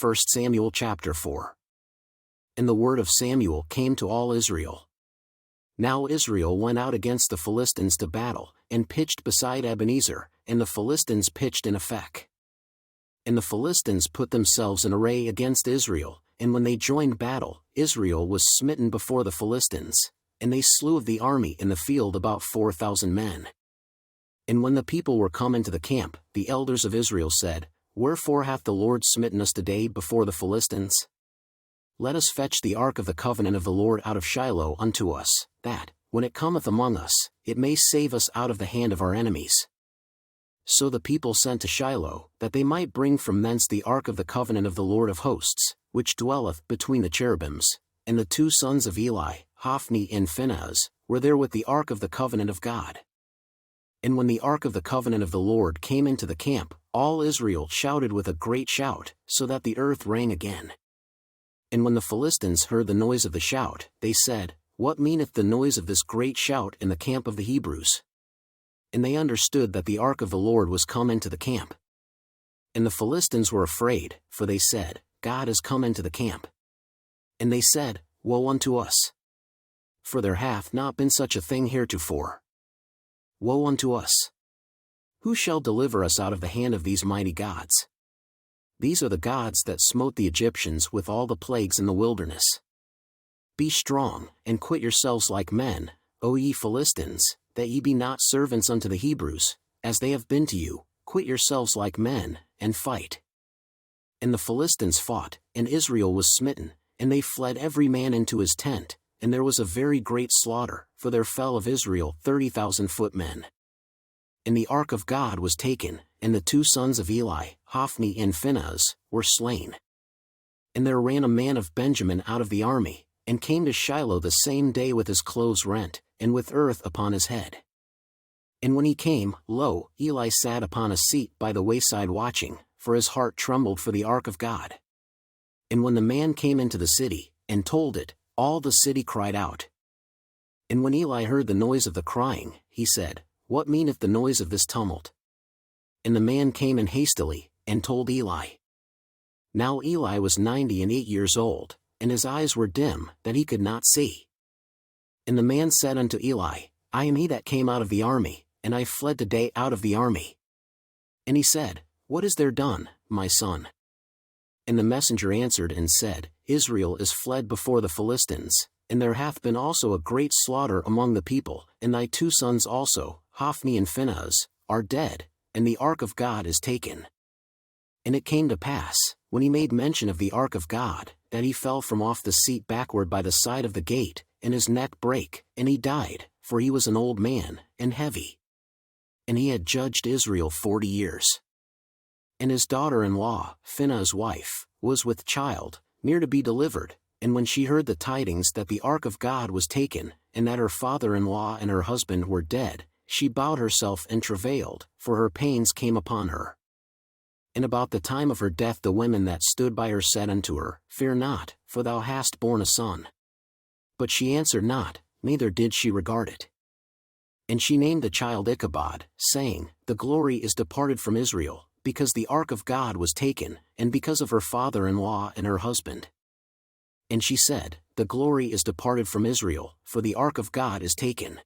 1 Samuel chapter 4. And the word of Samuel came to all Israel. Now Israel went out against the Philistines to battle, and pitched beside Ebenezer, and the Philistines pitched in Aphek. And the Philistines put themselves in array against Israel, and when they joined battle, Israel was smitten before the Philistines, and they slew of the army in the field about 4,000 men. And when the people were come into the camp, the elders of Israel said, Wherefore hath the Lord smitten us today before the Philistines? Let us fetch the ark of the covenant of the Lord out of Shiloh unto us, that, when it cometh among us, it may save us out of the hand of our enemies. So the people sent to Shiloh, that they might bring from thence the ark of the covenant of the Lord of hosts, which dwelleth between the cherubims. And the two sons of Eli, Hophni and Phinehas, were there with the ark of the covenant of God. And when the ark of the covenant of the Lord came into the camp, all Israel shouted with a great shout, so that the earth rang again. And when the Philistines heard the noise of the shout, they said, What meaneth the noise of this great shout in the camp of the Hebrews? And they understood that the ark of the Lord was come into the camp. And the Philistines were afraid, for they said, God is come into the camp. And they said, Woe unto us! For there hath not been such a thing heretofore. Woe unto us! Who shall deliver us out of the hand of these mighty gods? These are the gods that smote the Egyptians with all the plagues in the wilderness. Be strong, and quit yourselves like men, O ye Philistines, that ye be not servants unto the Hebrews, as they have been to you. Quit yourselves like men, and fight. And the Philistines fought, and Israel was smitten, and they fled every man into his tent, and there was a very great slaughter, for there fell of Israel 30,000 footmen. And the ark of God was taken, and the two sons of Eli, Hophni and Phinehas, were slain. And there ran a man of Benjamin out of the army, and came to Shiloh the same day with his clothes rent, and with earth upon his head. And when he came, lo, Eli sat upon a seat by the wayside watching, for his heart trembled for the ark of God. And when the man came into the city, and told it, all the city cried out. And when Eli heard the noise of the crying, he said, What meaneth the noise of this tumult? And the man came in hastily, and told Eli. Now Eli was 98 years old, and his eyes were dim, that he could not see. And the man said unto Eli, I am he that came out of the army, and I fled today out of the army. And he said, What is there done, my son? And the messenger answered and said, Israel is fled before the Philistines, and there hath been also a great slaughter among the people, and thy two sons also, Hophni and Phinehas, are dead, and the ark of God is taken. And it came to pass, when he made mention of the ark of God, that he fell from off the seat backward by the side of the gate, and his neck brake, and he died, for he was an old man, and heavy. And he had judged Israel 40 years. And his daughter-in-law, Phinehas' wife, was with child, near to be delivered, and when she heard the tidings that the ark of God was taken, and that her father-in-law and her husband were dead, she bowed herself and travailed, for her pains came upon her. And about the time of her death the women that stood by her said unto her, Fear not, for thou hast borne a son. But she answered not, neither did she regard it. And she named the child Ichabod, saying, The glory is departed from Israel, because the ark of God was taken, and because of her father-in-law and her husband. And she said, The glory is departed from Israel, for the ark of God is taken.